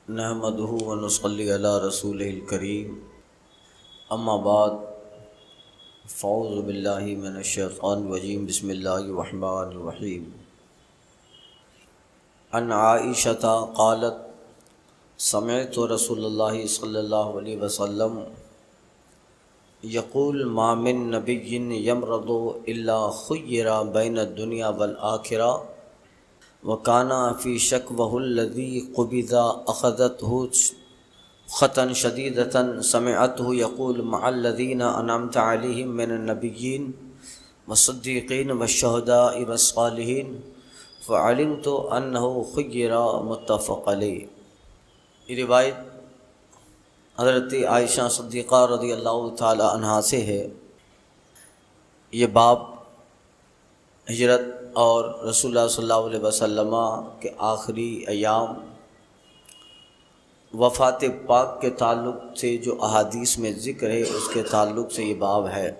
نحمدہ ونصلی علی رسولہ الکریم اما بعد فاعوذ باللہ من الشیطان الرجیم بسم اللہ الرحمن الرحیم عن عائشہ قالت سمعت رسول اللہ صلی اللہ علیہ وسلم یقول ما من نبی یمرض الا خیر بین الدنیا والآخرہ وکانا فی شکوہ الذی قبض اخذتہ خطا شدیدتا سمعتہ یقول مع الذین انعمت علیہم من النبیین والصدیقین والشہداء والصالحین فعلمت انہ خیر متفق علیہ۔ یہ روایت حضرت عائشہ صدیقہ رضی اللہ تعالی عنہا سے ہے۔ یہ باب ہجرت اور رسول اللہ صلی اللہ علیہ وسلم کے آخری ایام وفات پاک کے تعلق سے جو احادیث میں ذکر ہے اس کے تعلق سے یہ باب ہے۔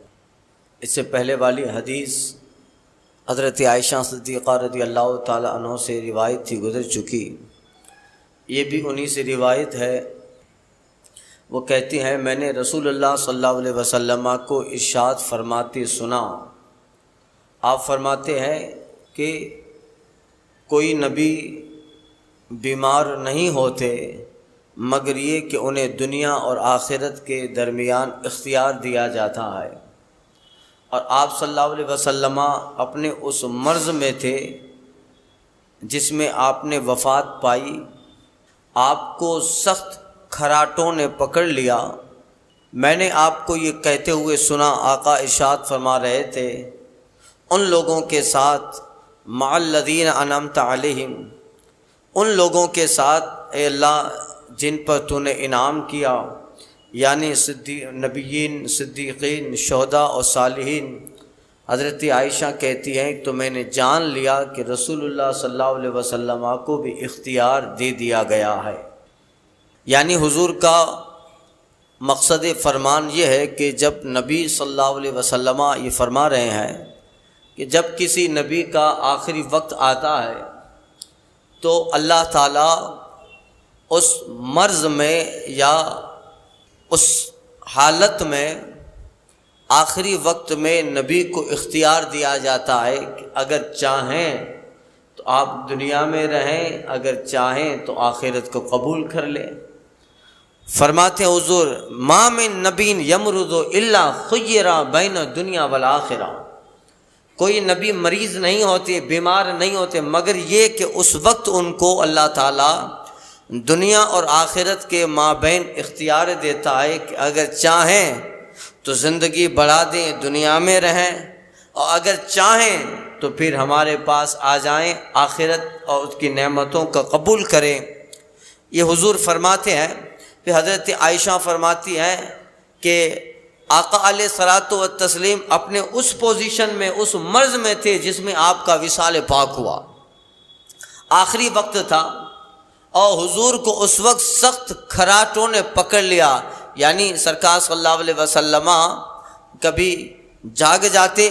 اس سے پہلے والی حدیث حضرت عائشہ صدیقہ رضی اللہ تعالی عنہ سے روایت تھی، گزر چکی۔ یہ بھی انہی سے روایت ہے۔ وہ کہتی ہیں میں نے رسول اللہ صلی اللہ علیہ وسلم کو ارشاد فرماتے سنا۔ آپ فرماتے ہیں کہ کوئی نبی بیمار نہیں ہوتے مگر یہ کہ انہیں دنیا اور آخرت کے درمیان اختیار دیا جاتا ہے، اور آپ صلی اللہ علیہ وسلم اپنے اس مرض میں تھے جس میں آپ نے وفات پائی۔ آپ کو سخت کھراٹوں نے پکڑ لیا۔ میں نے آپ کو یہ کہتے ہوئے سنا، آقا ارشاد فرما رہے تھے ان لوگوں کے ساتھ مع الذین انعمت علیہم، ان لوگوں کے ساتھ اے اللہ جن پر تو نے انعام کیا، یعنی نبیین، صدیقین، شہداء اور صالحین۔ حضرت عائشہ کہتی ہیں تو میں نے جان لیا کہ رسول اللہ صلی اللہ علیہ وسلم کو بھی اختیار دے دیا گیا ہے۔ یعنی حضور کا مقصد فرمان یہ ہے کہ جب نبی صلی اللہ علیہ وسلم یہ فرما رہے ہیں کہ جب کسی نبی کا آخری وقت آتا ہے تو اللہ تعالیٰ اس مرض میں یا اس حالت میں آخری وقت میں نبی کو اختیار دیا جاتا ہے کہ اگر چاہیں تو آپ دنیا میں رہیں، اگر چاہیں تو آخرت کو قبول کر لیں۔ فرماتے ہیں حضور ما من نبی یمرض الا خیر بین الدنیا والآخرہ، کوئی نبی مریض نہیں ہوتے، بیمار نہیں ہوتے مگر یہ کہ اس وقت ان کو اللہ تعالیٰ دنیا اور آخرت کے مابین اختیار دیتا ہے کہ اگر چاہیں تو زندگی بڑھا دیں، دنیا میں رہیں، اور اگر چاہیں تو پھر ہمارے پاس آ جائیں، آخرت اور اس کی نعمتوں کا قبول کریں۔ یہ حضور فرماتے ہیں۔ پھر حضرت عائشہ فرماتی ہیں کہ آقا علیہ الصلاۃ والتسلیم اپنے اس پوزیشن میں، اس مرض میں تھے جس میں آپ کا وصال پاک ہوا، آخری وقت تھا، اور حضور کو اس وقت سخت کھراٹوں نے پکڑ لیا۔ یعنی سرکار صلی اللہ علیہ وسلم کبھی جاگ جاتے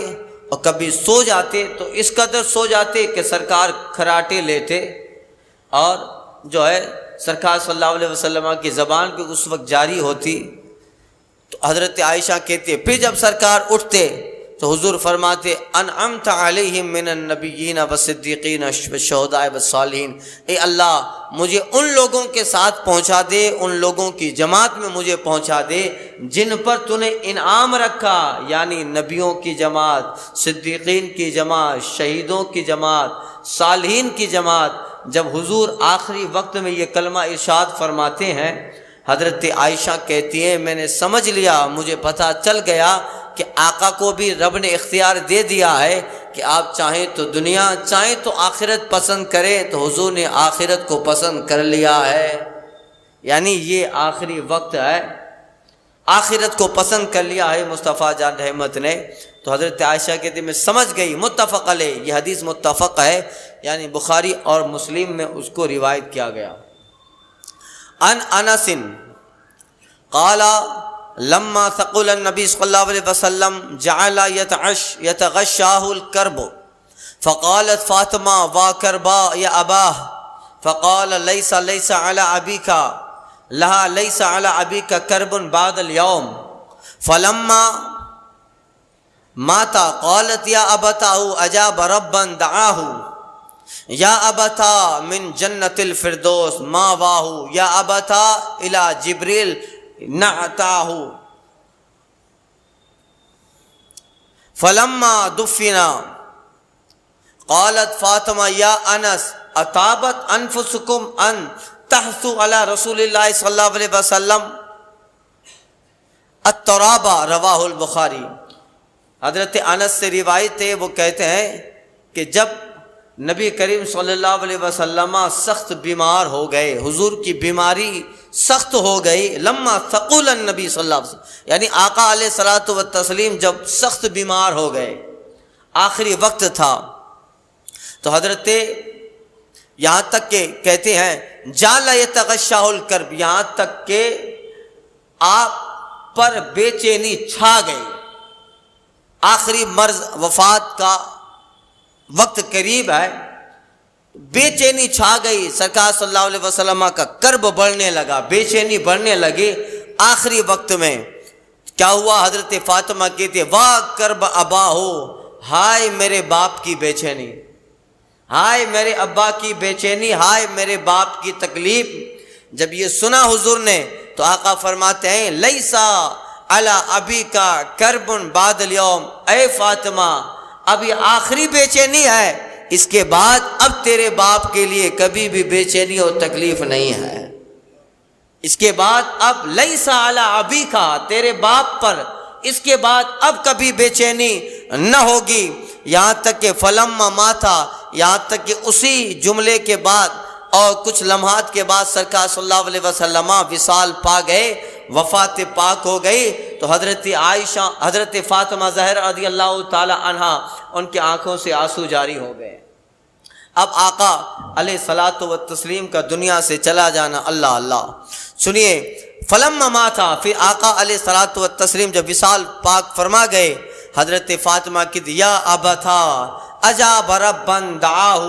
اور کبھی سو جاتے، تو اس قدر سو جاتے کہ سرکار کھراٹے لیتے، اور جو ہے سرکار صلی اللہ علیہ وسلم کی زبان پہ اس وقت جاری ہوتی۔ تو حضرت عائشہ کہتے پھر جب سرکار اٹھتے تو حضور فرماتے انعمت علیہم من النبیین والصدیقین والشہداء والصالحین، اے اللہ مجھے ان لوگوں کے ساتھ پہنچا دے، ان لوگوں کی جماعت میں مجھے پہنچا دے جن پر تو نے انعام رکھا، یعنی نبیوں کی جماعت، صدیقین کی جماعت، شہیدوں کی جماعت، صالحین کی جماعت۔ جب حضور آخری وقت میں یہ کلمہ ارشاد فرماتے ہیں، حضرت عائشہ کہتی ہیں میں نے سمجھ لیا، مجھے پتہ چل گیا کہ آقا کو بھی رب نے اختیار دے دیا ہے کہ آپ چاہیں تو دنیا، چاہیں تو آخرت پسند کریں، تو حضور نے آخرت کو پسند کر لیا ہے۔ یعنی یہ آخری وقت ہے، آخرت کو پسند کر لیا ہے مصطفیٰ جان رحمت نے۔ تو حضرت عائشہ کہتی میں سمجھ گئی، متفق علیہ، یہ حدیث متفق ہے، یعنی بخاری اور مسلم میں اس کو روایت کیا گیا۔ عن انس قال لما ثقل النبی صلی اللہ علیہ وسلم جعل يتغشاه الكرب فقالت فاطمہ وا کربا یا اباہ فقال لیس علی ابیک لہا لیس علی ابیک کرب بعد اليوم فلما مات قالت یا ابتاه اجاب ربا دعاه یا ابتا من جنت الفردوس ماواہ یا ابتا الی جبریل نعتاہ فلما دفنا قالت فاطمہ یا انس اطابت انفسکم ان تحثوا علی رسول اللہ صلی اللہ علیہ وسلم التراب رواہ البخاری۔ حضرت انس سے روایت ہے، وہ کہتے ہیں کہ جب نبی کریم صلی اللہ علیہ وسلم سخت بیمار ہو گئے، حضور کی بیماری سخت ہو گئی، لما ثقل النبی صلی اللہ علیہ وسلم، یعنی آقا علیہ الصلوۃ والتسلیم جب سخت بیمار ہو گئے، آخری وقت تھا، تو حضرت یہاں تک کہ کہتے ہیں جعل یتغشاہ الکرب، یہاں تک کہ آپ پر بے چینی چھا گئی، آخری مرض وفات کا وقت قریب ہے، بے چینی چھا گئی، سرکار صلی اللہ علیہ وسلم کا کرب بڑھنے لگا، بے چینی بڑھنے لگی آخری وقت میں۔ کیا ہوا؟ حضرت فاطمہ کہتے واہ کرب ابا ہو، ہائے میرے باپ کی بے چینی، ہائے میرے ابا کی بے چینی، ہائے میرے باپ کی تکلیف۔ جب یہ سنا حضور نے تو آقا فرماتے ہیں لیسا علی ابی کا کرب بعد اليوم، اے فاطمہ اب یہ آخری بے چینی ہے، اس کے بعد اب تیرے باپ کے لیے کبھی بھی بے چینی اور تکلیف نہیں ہے، اس کے بعد اب لیسا علی ابی کا، تیرے باپ پر اس کے بعد اب کبھی بے چینی نہ ہوگی۔ یہاں تک کہ فلما ماتا، یہاں تک کہ اسی جملے کے بعد اور کچھ لمحات کے بعد سرکار صلی اللہ علیہ وسلم وصال پا گئے، وفات پاک ہو گئی، تو حضرت عائشہ، حضرت فاطمہ زہرا رضی اللہ تعالی عنہا، ان کی آنکھوں سے آنسو جاری ہو گئے۔ اب آقا علیہ الصلوۃ والتسلیم کا دنیا سے چلا جانا، اللہ اللہ سنیے، فلما ماتا، پھر آقا علیہ الصلوۃ والتسلیم جب وصال پاک فرما گئے، حضرت فاطمہ کی یا ابتا اجاب ربا دعاہ،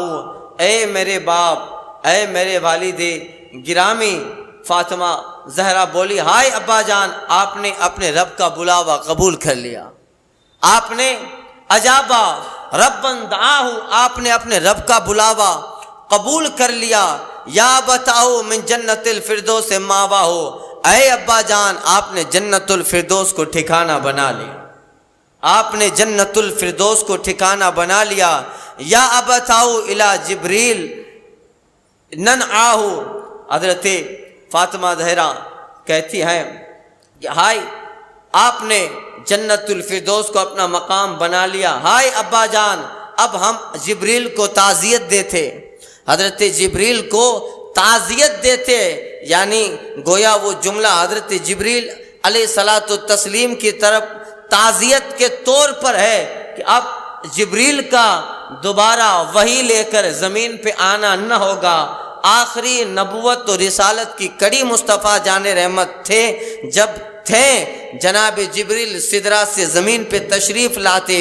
اے میرے باپ، اے میرے والد گرامی، فاطمہ زہرا بولی ہائے ابا جان، آپ نے اپنے رب کا بلاوا قبول کر لیا، آپ نے اجابا ربا دعاہ، آپ نے اپنے رب کا بلاوا قبول کر لیا، یا بتاؤ من جنت الفردوس ماواہ، اے ابا جان آپ نے جنت الفردوس کو ٹھکانہ بنا لیا، آپ نے جنت الفردوس کو ٹھکانہ بنا لیا، یا ابتاؤ الی جبریل ننعاہ، حضرت فاطمہ زہرا کہتی ہیں کہ ہائے آپ نے جنت الفردوس کو اپنا مقام بنا لیا، ہائے ابا جان اب ہم جبریل کو تعزیت دیتے، حضرت جبریل کو تعزیت دیتے، یعنی گویا وہ جملہ حضرت جبریل علیہ الصلوۃ والتسلیم کی طرف تعزیت کے طور پر ہے کہ اب جبریل کا دوبارہ وحی لے کر زمین پہ آنا نہ ہوگا۔ آخری نبوت و رسالت کی کڑی مصطفیٰ جان رحمت تھے، جب تھے جناب جبریل سدرہ سے زمین پہ تشریف لاتے،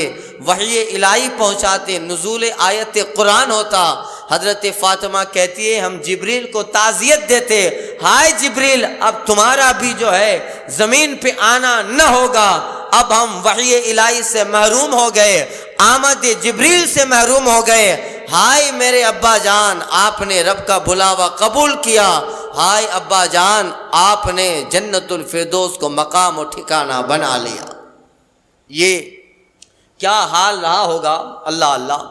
وحی الہی پہنچاتے، نزول آیت قرآن ہوتا، حضرت فاطمہ کہتی ہے ہم جبریل کو تعزیت دیتے، ہائے جبریل اب تمہارا بھی جو ہے زمین پہ آنا نہ ہوگا، اب ہم وحی الہی سے محروم ہو گئے، آمد جبریل سے محروم ہو گئے، ہائے میرے ابا جان آپ نے رب کا بلاوا قبول کیا، ہائے ابا جان آپ نے جنت الفردوس کو مقام و ٹھکانہ بنا لیا۔ یہ کیا حال رہا ہوگا، اللہ اللہ۔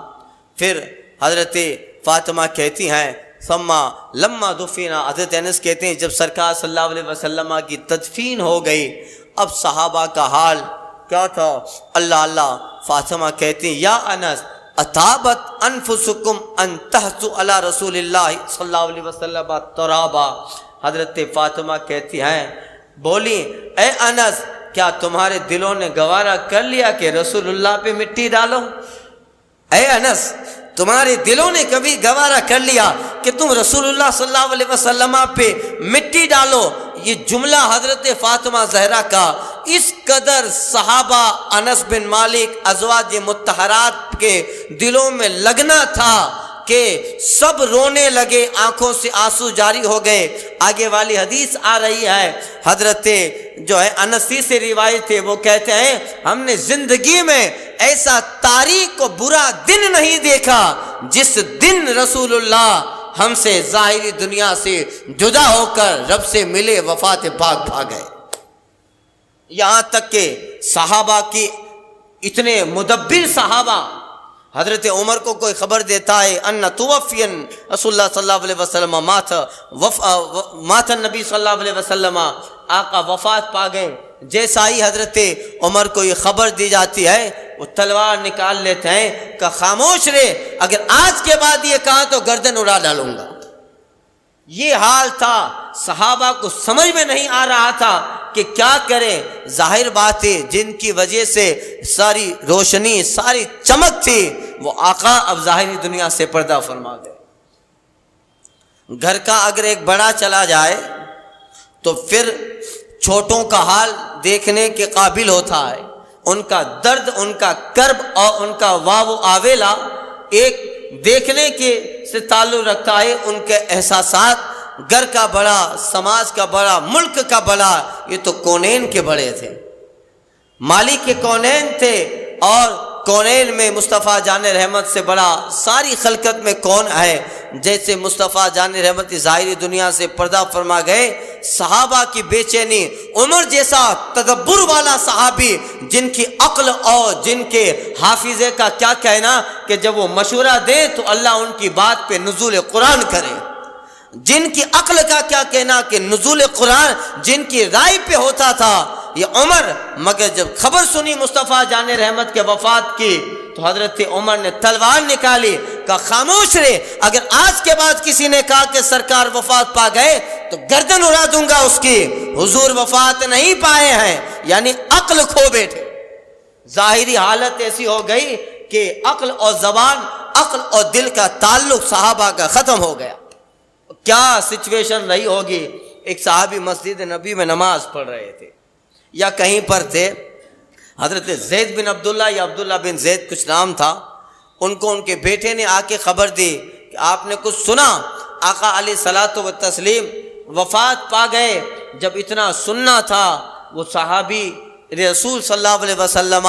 پھر حضرت فاطمہ کہتی ہیں ثم لما دفنا، حضرت انس کہتے ہیں جب سرکار صلی اللہ علیہ وسلم کی تدفین ہو گئی، اب صحابہ کا حال کیا تھا، اللہ اللہ۔ فاطمہ کہتی ہیں یا انس اطابت انفسکم ان تحثوا علی رسول اللہ صلی اللہ علیہ وسلم ترابا، حضرت فاطمہ کہتی ہیں بولی اے انس کیا تمہارے دلوں نے گوارا کر لیا کہ رسول اللہ پہ مٹی ڈالو؟ اے انس تمہارے دلوں نے کبھی گوارا کر لیا کہ تم رسول اللہ صلی اللہ علیہ وسلم پہ مٹی ڈالو؟ یہ جملہ حضرت فاطمہ زہرا کا اس قدر صحابہ انس بن مالک ازواج مطہرات کے دلوں میں لگنا تھا کہ سب رونے لگے، آنکھوں سے آنسو جاری ہو گئے۔ آگے والی حدیث آ رہی ہے، حضرت جو ہے انسی سے روایت ہے، وہ کہتے ہیں ہم نے زندگی میں ایسا تاریک و برا دن نہیں دیکھا جس دن رسول اللہ ہم سے ظاہری دنیا سے جدا ہو کر رب سے ملے، وفات پاک پا گئے۔ یہاں تک کہ صحابہ کی اتنے مدبر صحابہ، حضرت عمر کو کوئی خبر دیتا ہے ان توفین رسول اللہ صلی اللہ علیہ وسلم، مات النبی صلی اللہ علیہ وسلم، آقا وفات پا گئے، جیسا ہی حضرت عمر کو یہ خبر دی جاتی ہے وہ تلوار نکال لیتے ہیں کہ خاموش رہے، اگر آج کے بعد یہ کہا تو گردن اڑا ڈالوں گا۔ یہ حال تھا، صحابہ کو سمجھ میں نہیں آ رہا تھا کہ کیا کریں۔ ظاہر بات ہے جن کی وجہ سے ساری روشنی، ساری چمک تھی، وہ آقا اب ظاہری دنیا سے پردہ فرما گئے۔ گھر کا اگر ایک بڑا چلا جائے تو پھر چھوٹوں کا حال دیکھنے کے قابل ہوتا ہے، ان کا درد، ان کا کرب اور ان کا واو آویلا ایک دیکھنے کے سے تعلق رکھتا ہے۔ ان کے احساسات، گھر کا بڑا، سماج کا بڑا، ملک کا بڑا، یہ تو کونین کے بڑے تھے، مالک کے کونین تھے، اور کونین میں مصطفیٰ جان رحمت سے بڑا ساری خلقت میں کون ہے؟ جیسے مصطفیٰ جان رحمت ظاہری دنیا سے پردہ فرما گئے، صحابہ کی بے چینی، عمر جیسا تدبر والا صحابی جن کی عقل اور جن کے حافظے کا کیا کہنا کہ جب وہ مشورہ دیں تو اللہ ان کی بات پہ نزول قرآن کرے، جن کی عقل کا کیا کہنا کہ نزول قرآن جن کی رائے پہ ہوتا تھا یہ عمر، مگر جب خبر سنی مصطفیٰ جان رحمت کے وفات کی تو حضرت عمر نے تلوار نکالی، کہا خاموش رہے، اگر آج کے بعد کسی نے کہا کہ سرکار وفات پا گئے تو گردن اڑا دوں گا اس کی۔ حضور وفات نہیں پائے ہیں، یعنی عقل کھو بیٹھے۔ ظاہری حالت ایسی ہو گئی کہ عقل اور زبان، عقل اور دل کا تعلق صحابہ کا ختم ہو گیا۔ کیا سچویشن رہی ہوگی؟ ایک صحابی مسجد نبی میں نماز پڑھ رہے تھے یا کہیں پر تھے، حضرت زید بن عبداللہ یا عبداللہ بن زید کچھ نام تھا، ان کو ان کے بیٹے نے آ کے خبر دی کہ آپ نے کچھ سنا، آقا علیہ الصلوۃ والتسلیم وفات پا گئے۔ جب اتنا سننا تھا، وہ صحابی رسول صلی اللہ علیہ وسلم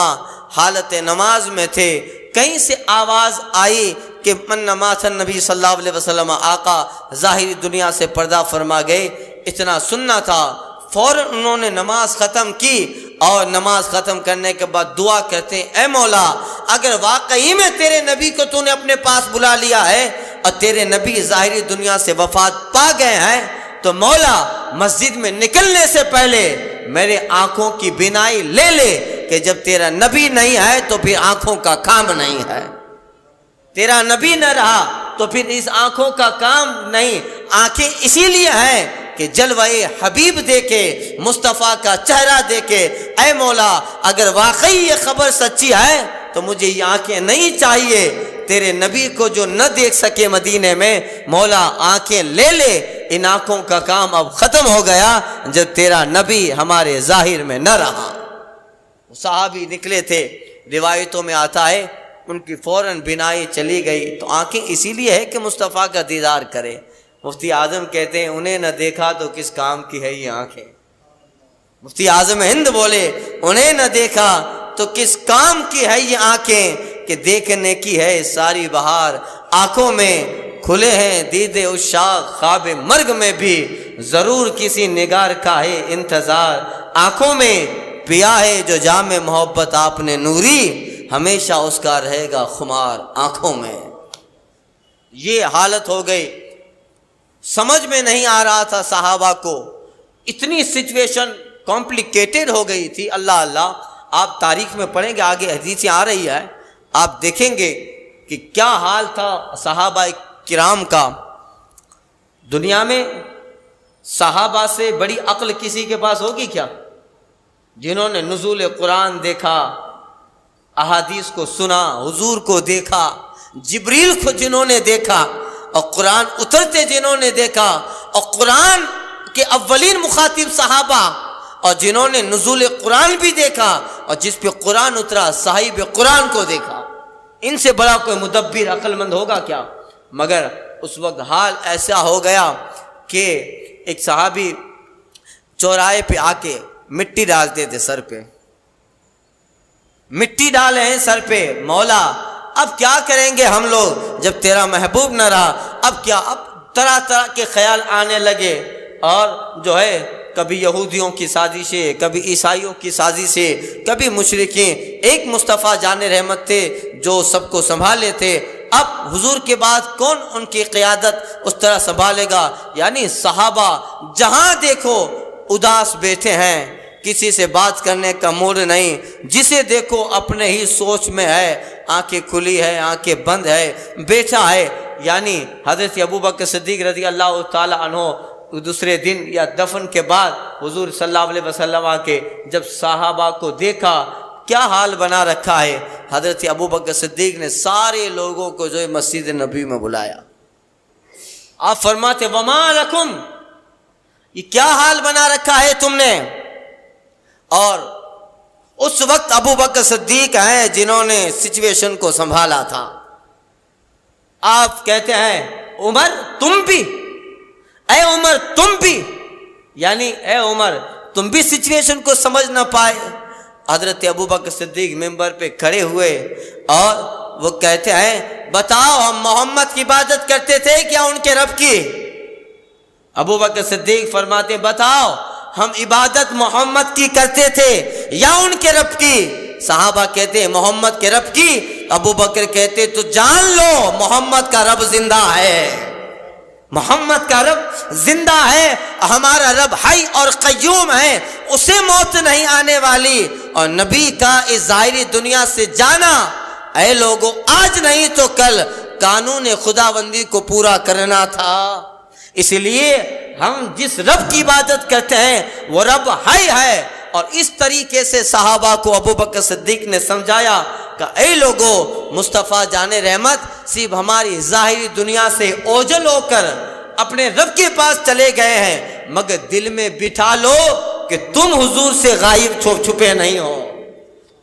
حالت نماز میں تھے، کہیں سے آواز آئی کہ من مات النبی صلی اللہ علیہ وسلم، آقا ظاہری دنیا سے پردہ فرما گئے۔ اتنا سننا تھا، فوراً انہوں نے نماز ختم کی اور نماز ختم کرنے کے بعد دعا کرتے ہیں، اے مولا اگر واقعی میں تیرے نبی کو تو نے اپنے پاس بلا لیا ہے اور تیرے نبی ظاہری دنیا سے وفات پا گئے ہیں تو مولا مسجد میں نکلنے سے پہلے میرے آنکھوں کی بینائی لے لے کہ جب تیرا نبی نہیں ہے تو پھر آنکھوں کا کام نہیں ہے، تیرا نبی نہ رہا تو پھر اس آنکھوں کا کام نہیں۔ آنکھیں اسی لیے ہیں کہ جلوہ حبیب دیکھے، مصطفیٰ کا چہرہ دیکھے۔ اے مولا اگر واقعی یہ خبر سچی ہے تو مجھے یہ آنکھیں نہیں چاہیے، تیرے نبی کو جو نہ دیکھ سکے مدینے میں، مولا آنکھیں لے لے، ان آنکھوں کا کام اب ختم ہو گیا جب تیرا نبی ہمارے ظاہر میں نہ رہا۔ صحابی نکلے تھے، روایتوں میں آتا ہے ان کی فوراً بینائی چلی گئی۔ تو آنکھیں اسی لیے ہے کہ مصطفیٰ کا دیدار کرے۔ مفتی اعظم کہتے ہیں انہیں نہ دیکھا تو کس کام کی ہے یہ آنکھیں۔ مفتی اعظم ہند بولے انہیں نہ دیکھا تو کس کام کی ہے یہ آنکھیں، کہ دیکھنے کی ہے ساری بہار آنکھوں میں، کھلے ہیں دید عشاق خواب مرگ میں بھی، ضرور کسی نگار کا ہے انتظار آنکھوں میں، پیا ہے جو جام محبت آپ نے نوری، ہمیشہ اس کا رہے گا خمار آنکھوں میں۔ یہ حالت ہو گئی، سمجھ میں نہیں آ رہا تھا صحابہ کو، اتنی سچویشن کمپلیکیٹڈ ہو گئی تھی۔ اللہ اللہ، آپ تاریخ میں پڑھیں گے، آگے حدیثیں آ رہی ہے، آپ دیکھیں گے کہ کیا حال تھا صحابہ کرام کا۔ دنیا میں صحابہ سے بڑی عقل کسی کے پاس ہوگی کیا؟ جنہوں نے نزول قرآن دیکھا، احادیث کو سنا، حضور کو دیکھا، جبریل کو جنہوں نے دیکھا اور قرآن اترتے جنہوں نے دیکھا، اور قرآن کے اولین مخاطب صحابہ، اور جنہوں نے نزول قرآن بھی دیکھا اور جس پہ قرآن اترا صاحب قرآن کو دیکھا، ان سے بڑا کوئی مدبر عقل مند ہوگا کیا؟ مگر اس وقت حال ایسا ہو گیا کہ ایک صحابی چوراہے پہ آ کے مٹی ڈالتے تھے سر پہ، مٹی ڈالے ہیں سر پہ، مولا اب کیا کریں گے ہم لوگ جب تیرا محبوب نہ رہا، اب کیا، اب طرح طرح کے خیال آنے لگے، اور جو ہے کبھی یہودیوں کی سازشیں، کبھی عیسائیوں کی سازشیں، کبھی مشرکین۔ ایک مصطفیٰ جان رحمت تھے جو سب کو سنبھالے تھے، اب حضور کے بعد کون ان کی قیادت اس طرح سنبھالے گا؟ یعنی صحابہ جہاں دیکھو اداس بیٹھے ہیں، کسی سے بات کرنے کا موڈ نہیں، جسے دیکھو اپنے ہی سوچ میں ہے، آنکھیں کھلی ہے، آنکھیں بند ہے، بیٹھا ہے۔ یعنی حضرت ابوبکر صدیق رضی اللہ تعالی عنہ دوسرے دن یا دفن کے بعد حضور صلی اللہ علیہ وسلم کے جب صحابہ کو دیکھا کیا حال بنا رکھا ہے، حضرت ابوبکر صدیق نے سارے لوگوں کو جو ہے مسجد نبی میں بلایا۔ آپ فرماتے وما لکم، یہ کیا حال بنا رکھا ہے تم نے؟ اور اس وقت ابوبکر صدیق ہیں جنہوں نے سچویشن کو سنبھالا تھا۔ آپ کہتے ہیں عمر تم بھی، اے عمر تم بھی، یعنی اے عمر تم بھی سچویشن کو سمجھ نہ پائے۔ حضرت ابوبکر صدیق ممبر پہ کھڑے ہوئے اور وہ کہتے ہیں بتاؤ ہم محمد کی عبادت کرتے تھے کیا ان کے رب کی؟ ابوبکر صدیق فرماتے بتاؤ ہم عبادت محمد کی کرتے تھے یا ان کے رب کی؟ صحابہ کہتے ہیں محمد کے رب کی۔ ابوبکر کہتے تو جان لو محمد کا رب زندہ ہے، محمد کا رب زندہ ہے، ہمارا رب حی اور قیوم ہے، اسے موت نہیں آنے والی، اور نبی کا اس ظاہری دنیا سے جانا اے لوگوں آج نہیں تو کل قانون خداوندی کو پورا کرنا تھا۔ اس لیے ہم جس رب کی عبادت کرتے ہیں وہ رب حی ہے۔ اور اس طریقے سے صحابہ کو ابوبکر صدیق نے سمجھایا کہ اے لوگوں مصطفیٰ جان رحمت صرف ہماری ظاہری دنیا سے اوجھل ہو کر اپنے رب کے پاس چلے گئے ہیں، مگر دل میں بٹھا لو کہ تم حضور سے غائب چھپے نہیں ہو،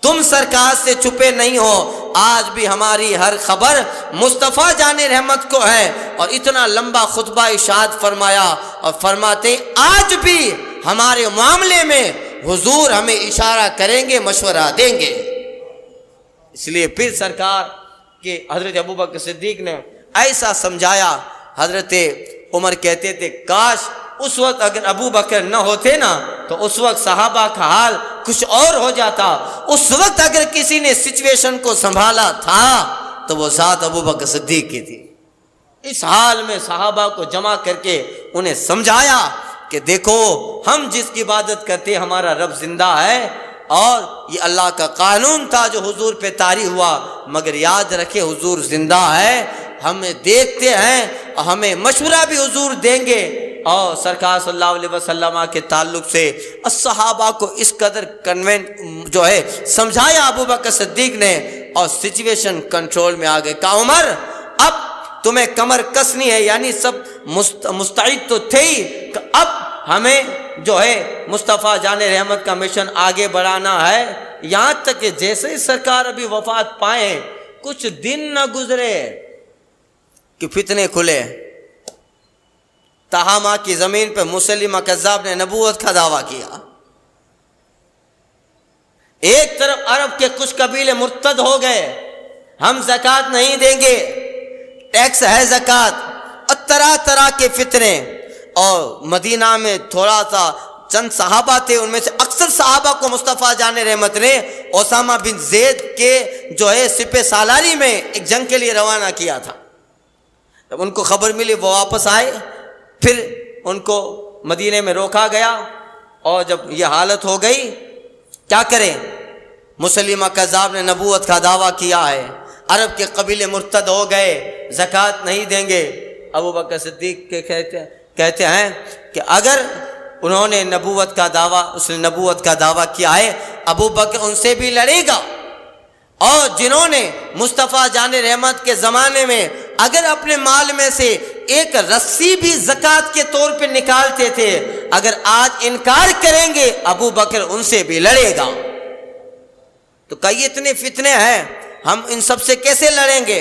تم سرکار سے چھپے نہیں ہو۔ آج بھی ہماری ہر خبر مصطفیٰ جان رحمت کو ہے، اور اتنا لمبا خطبہ ارشاد فرمایا اور فرماتے آج بھی ہمارے معاملے میں حضور ہمیں اشارہ کریں گے، مشورہ دیں گے۔ اس لیے پھر سرکار کے حضرت ابوبکر صدیق نے ایسا سمجھایا۔ حضرت عمر کہتے تھے کاش اس وقت اگر ابو بکر نہ ہوتے نا تو اس وقت صحابہ کا حال کچھ اور ہو جاتا۔ اس وقت اگر کسی نے سچویشن کو سنبھالا تھا تو وہ ذات ابو بکر صدیق کی تھی۔ اس حال میں صحابہ کو جمع کر کے انہیں سمجھایا کہ دیکھو ہم جس کی عبادت کرتے ہمارا رب زندہ ہے، اور یہ اللہ کا قانون تھا جو حضور پہ طاری ہوا، مگر یاد رکھے حضور زندہ ہے، ہمیں دیکھتے ہیں اور ہمیں مشورہ بھی حضور دیں گے۔ اور سرکار صلی اللہ علیہ وسلم کے تعلق سے صحابہ کو اس قدر جو ہے سمجھایا ابو بکر صدیق نے، اور سچویشن کنٹرول میں آ گئے۔ کہا عمر اب تمہیں کمر کسنی ہے، یعنی سب مستعد تو تھے ہی، اب ہمیں جو ہے مصطفیٰ جان رحمت کا مشن آگے بڑھانا ہے۔ یہاں تک کہ جیسے ہی سرکار ابھی وفات پائیں کچھ دن نہ گزرے کہ فتنے کھلے۔ تہامہ کی زمین پہ مسلمہ کذاب نے نبوت کا دعویٰ کیا۔ ایک طرف عرب کے کچھ قبیلے مرتد ہو گئے، ہم زکوٰۃ نہیں دیں گے، ٹیکس ہے زکوٰۃ، اور طرح طرح کے فتنے۔ اور مدینہ میں تھوڑا سا چند صحابہ تھے، ان میں سے اکثر صحابہ کو مصطفیٰ جان رحمت نے اسامہ بن زید کے جو ہے سپہ سالاری میں ایک جنگ کے لیے روانہ کیا تھا۔ جب ان کو خبر ملی وہ واپس آئے، پھر ان کو مدینے میں روکا گیا، اور جب یہ حالت ہو گئی کیا کریں؟ مسلمہ کذاب نے نبوت کا دعویٰ کیا ہے، عرب کے قبیلے مرتد ہو گئے، زکوٰۃ نہیں دیں گے۔ ابو بکر صدیق کے کہتے ہیں کہ اگر انہوں نے نبوت کا دعویٰ، اس نے نبوت کا دعویٰ کیا ہے، ابو بکر ان سے بھی لڑے گا۔ اور جنہوں نے مصطفیٰ جان رحمت کے زمانے میں اگر اپنے مال میں سے ایک رسی بھی زکوٰۃ کے طور پہ نکالتے تھے، اگر آج انکار کریں گے ابو بکر ان سے بھی لڑے گا۔ تو کئی اتنے فتنے ہیں، ہم ان سب سے کیسے لڑیں گے؟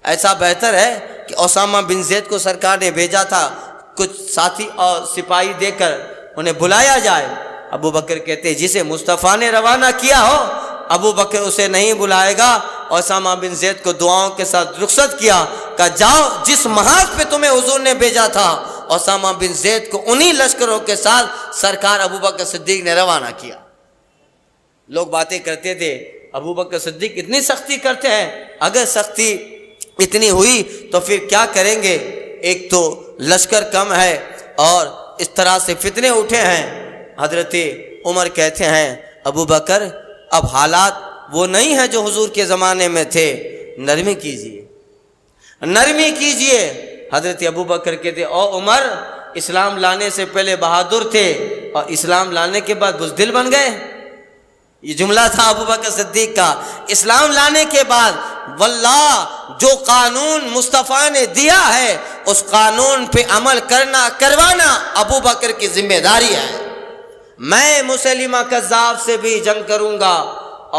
ایسا بہتر ہے کہ اسامہ بن زید کو سرکار نے بھیجا تھا کچھ ساتھی اور سپاہی دے کر انہیں بلایا جائے. ابو بکر کہتے جسے مصطفیٰ نے روانہ کیا ہو ابو بکر اسے نہیں بلائے گا. اسامہ بن زید کو دعاؤں کے ساتھ رخصت کیا، کہا جاؤ جس محاذ پہ تمہیں حضور نے بھیجا تھا. اسامہ بن زید کو انہی لشکروں کے ساتھ سرکار ابو بکر صدیق نے روانہ کیا. لوگ باتیں کرتے تھے ابو بکر صدیق اتنی سختی کرتے ہیں، اگر سختی اتنی ہوئی تو پھر کیا کریں گے؟ ایک تو لشکر کم ہے اور اس طرح سے فتنے اٹھے ہیں. حضرت عمر کہتے ہیں ابو بکر اب حالات وہ نہیں ہیں جو حضور کے زمانے میں تھے، نرمی کیجئے، نرمی کیجئے. حضرت ابو بکر کہتے او عمر اسلام لانے سے پہلے بہادر تھے اور اسلام لانے کے بعد بزدل بن گئے. یہ جملہ تھا ابو بکر صدیق کا. اسلام لانے کے بعد واللہ جو قانون مصطفیٰ نے دیا ہے اس قانون پہ عمل کروانا ابو بکر کی ذمہ داری ہے. میں مسیلمہ کذاب سے بھی جنگ کروں گا.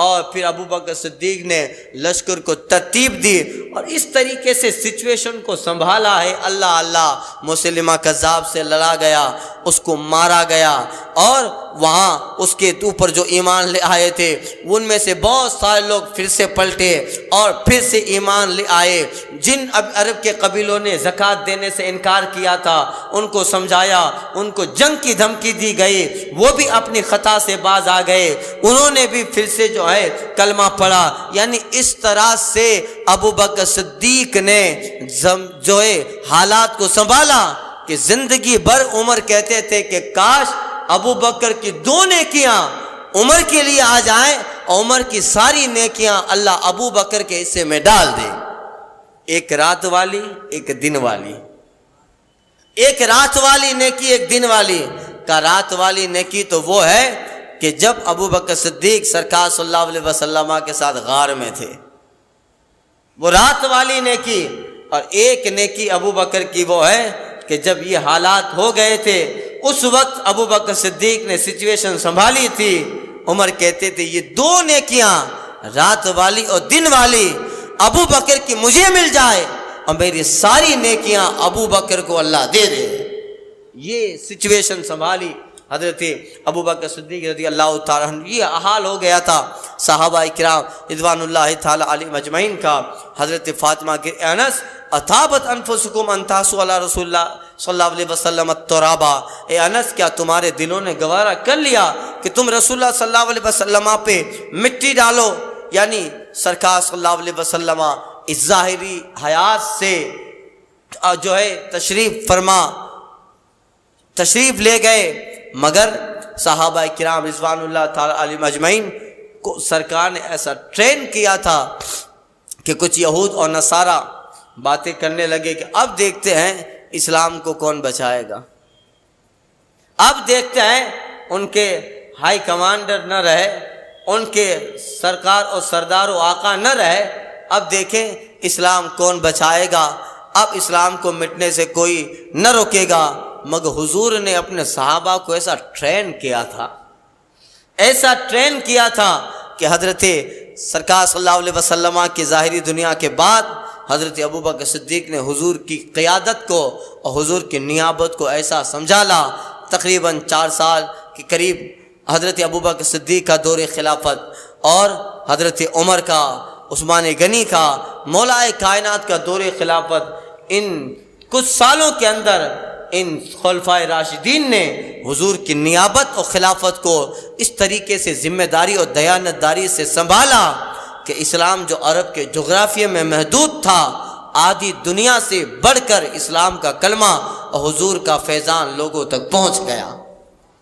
اور پھر ابو بکر صدیق نے لشکر کو ترتیب دی اور اس طریقے سے سچویشن کو سنبھالا ہے. اللہ اللہ مسیلمہ کذاب سے لڑا گیا، اس کو مارا گیا اور وہاں اس کے اوپر جو ایمان لے آئے تھے ان میں سے بہت سارے لوگ پھر سے پلٹے اور پھر سے ایمان لے آئے. جن عرب کے قبیلوں نے زکوٰۃ دینے سے انکار کیا تھا ان کو سمجھایا، ان کو جنگ کی دھمکی دی گئی، وہ بھی اپنی خطا سے باز آ گئے، انہوں نے بھی پھر سے جو ہے کلمہ پڑھا. یعنی اس طرح سے ابو بکر صدیق نے جو ہے حالات کو سنبھالا کہ زندگی بھر عمر کہتے تھے کہ کاش ابو بکر کی 2 نیکیاں عمر کے لیے آ جائیں اور عمر کی ساری نیکیاں اللہ ابو بکر کے حصے میں ڈال دے. ایک رات والی ایک دن والی، ایک رات والی نیکی ایک دن والی. کا رات والی نیکی تو وہ ہے کہ جب ابو بکر صدیق سرکار صلی اللہ علیہ وسلم کے ساتھ غار میں تھے، وہ رات والی نیکی. اور ایک نیکی ابو بکر کی وہ ہے کہ جب یہ حالات ہو گئے تھے اس وقت ابو بکر صدیق نے سچویشن سنبھالی تھی. عمر کہتے تھے یہ 2 نیکیاں رات والی اور دن والی ابو بکر کی مجھے مل جائے اور میری ساری نیکیاں ابو بکر کو اللہ دے دے. یہ سچویشن سنبھالی حضرت ابو بکر صدیق رضی اللہ تعالیٰ عنہ. یہ حال ہو گیا تھا صحابہ کرام رضوان اللہ تعالیٰ علیہم اجمعین کا. حضرت فاطمہ کے انس اطابت انفسکم ان تحسوا علی رسول اللہ صلی اللہ علیہ وسلم الترابا. اے انس کیا تمہارے دلوں نے گوارا کر لیا کہ تم رسول اللہ صلی اللہ علیہ وسلم پہ مٹی ڈالو؟ یعنی سرکار صلی اللہ علیہ وسلم اس ظاہری حیات سے جو ہے تشریف لے گئے، مگر صحابہ کرام رضوان اللہ تعالی علیہم اجمعین کو سرکار نے ایسا ٹرین کیا تھا کہ کچھ یہود اور نصارہ باتیں کرنے لگے کہ اب دیکھتے ہیں اسلام کو کون بچائے گا. اب دیکھتے ہیں ان کے ہائی کمانڈر نہ رہے، ان کے سرکار اور سردار و آقا نہ رہے، اب دیکھیں اسلام کون بچائے گا. اب اسلام کو مٹنے سے کوئی نہ روکے گا. مگر حضور نے اپنے صحابہ کو ایسا ٹرین کیا تھا، ایسا ٹرین کیا تھا کہ حضرت سرکار صلی اللہ علیہ وسلم کی ظاہری دنیا کے بعد حضرت ابو بکر صدیق نے حضور کی قیادت کو اور حضور کی نیابت کو ایسا سمجھالا. تقریباً 4 سال کے قریب حضرت ابو بکر صدیق کا دور خلافت اور حضرت عمر کا، عثمان غنی کا، مولا کائنات کا دور خلافت، ان کچھ سالوں کے اندر ان خلفائے راشدین نے حضور کی نیابت اور خلافت کو اس طریقے سے ذمہ داری اور دیانتداری سے سنبھالا کہ اسلام جو عرب کے جغرافیے میں محدود تھا، آدھی دنیا سے بڑھ کر اسلام کا کلمہ اور حضور کا فیضان لوگوں تک پہنچ گیا.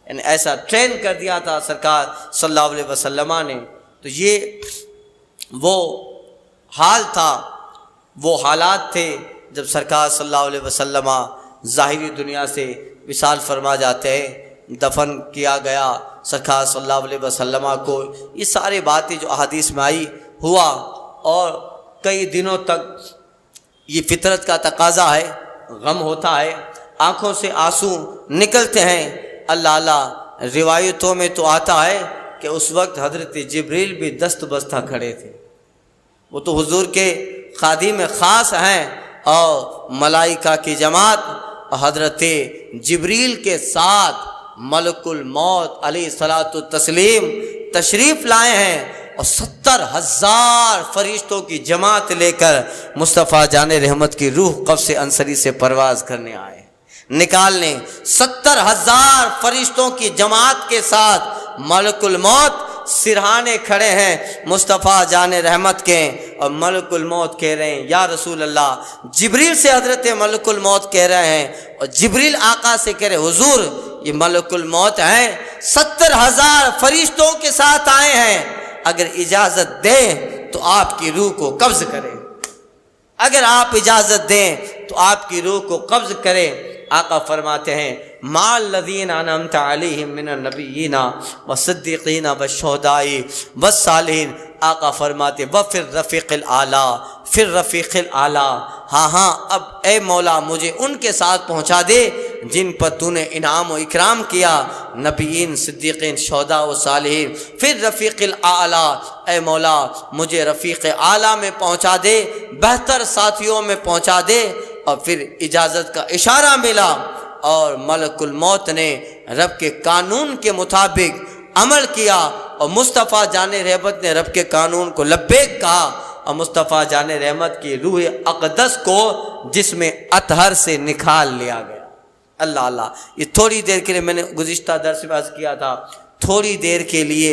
یعنی ایسا ٹرین کر دیا تھا سرکار صلی اللہ علیہ وسلم نے. تو یہ وہ حال تھا، وہ حالات تھے جب سرکار صلی اللہ علیہ وسلم ظاہری دنیا سے وصال فرما جاتے ہیں، دفن کیا گیا سرکار صلی اللہ علیہ وسلم کو. یہ ساری باتیں جو احادیث میں آئی ہوا اور کئی دنوں تک یہ فطرت کا تقاضا ہے، غم ہوتا ہے، آنکھوں سے آنسو نکلتے ہیں. اللہ اللہ روایتوں میں تو آتا ہے کہ اس وقت حضرت جبریل بھی دست بستہ کھڑے تھے. وہ تو حضور کے خادم خاص ہیں اور ملائکہ کی جماعت حضرت جبریل کے ساتھ ملک الموت علیہ الصلاۃ والتسلیم تشریف لائے ہیں، اور 70,000 فرشتوں کی جماعت لے کر مصطفیٰ جان رحمت کی روح قبض انصری سے پرواز کرنے آئے، نکالنے 70,000 فرشتوں کی جماعت کے ساتھ ملک الموت سرہانے کھڑے ہیں مصطفیٰ جان رحمت کے، اور ملک الموت کہہ رہے ہیں یا رسول اللہ، جبریل سے حضرت ملک الموت کہہ رہے ہیں، اور جبریل آقا سے کہہ رہے حضور یہ ملک الموت ہیں، 70,000 فرشتوں کے ساتھ آئے ہیں، اگر اجازت دیں تو آپ کی روح کو قبض کریں، اگر آپ اجازت دیں تو آپ کی روح کو قبض کریں۔ آقا فرماتے ہیں مع الذین انعمت علیہم من النبیین والصدیقین والشہداء والصالحین، آقا فرماتے وفی الرفیق الاعلیٰ، فی الرفیق الاعلیٰ، ہاں اب اے مولا مجھے ان کے ساتھ پہنچا دے جن پر تو نے انعام و اکرام کیا، نبیین، صدیقین، شہداء و صالحین، فی الرفیق الاعلیٰ، اے مولا مجھے رفیق اعلیٰ میں پہنچا دے، بہتر ساتھیوں میں پہنچا دے۔ اور پھر اجازت کا اشارہ ملا، اور ملک الموت نے رب کے قانون کے مطابق عمل کیا، اور مصطفیٰ جان رحمت نے رب کے قانون کو لبیک کہا، اور مصطفیٰ جان رحمت کی روح اقدس کو جسم اطہر سے نکال لیا گیا۔ اللہ اللہ، یہ تھوڑی دیر کے لیے میں نے گزشتہ درس میں عرض کیا تھا، تھوڑی دیر کے لیے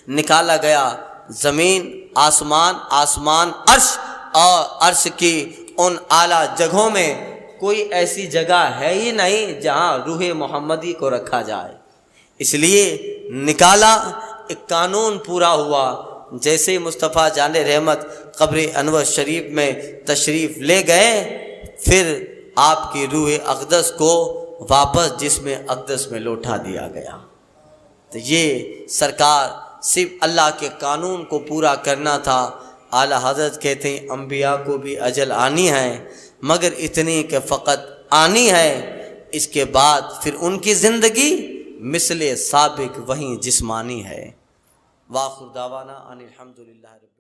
نکالا گیا، زمین، آسمان، عرش، اور عرش کی ان اعلیٰ جگہوں میں کوئی ایسی جگہ ہے ہی نہیں جہاں روح محمدی کو رکھا جائے، اس لیے نکالا، ایک قانون پورا ہوا۔ جیسے مصطفیٰ جان رحمت قبر انور شریف میں تشریف لے گئے، پھر آپ کی روح اقدس کو واپس جسم اقدس میں لوٹا دیا گیا۔ تو یہ سرکار صرف اللہ کے قانون کو پورا کرنا تھا۔ اعلیٰ حضرت کہتے ہیں انبیاء کو بھی اجل آنی ہے، مگر اتنی کہ فقط آنی ہے، اس کے بعد پھر ان کی زندگی مثل سابق وہیں جسمانی ہے۔ وآخر دعوانا ان الحمدللہ رب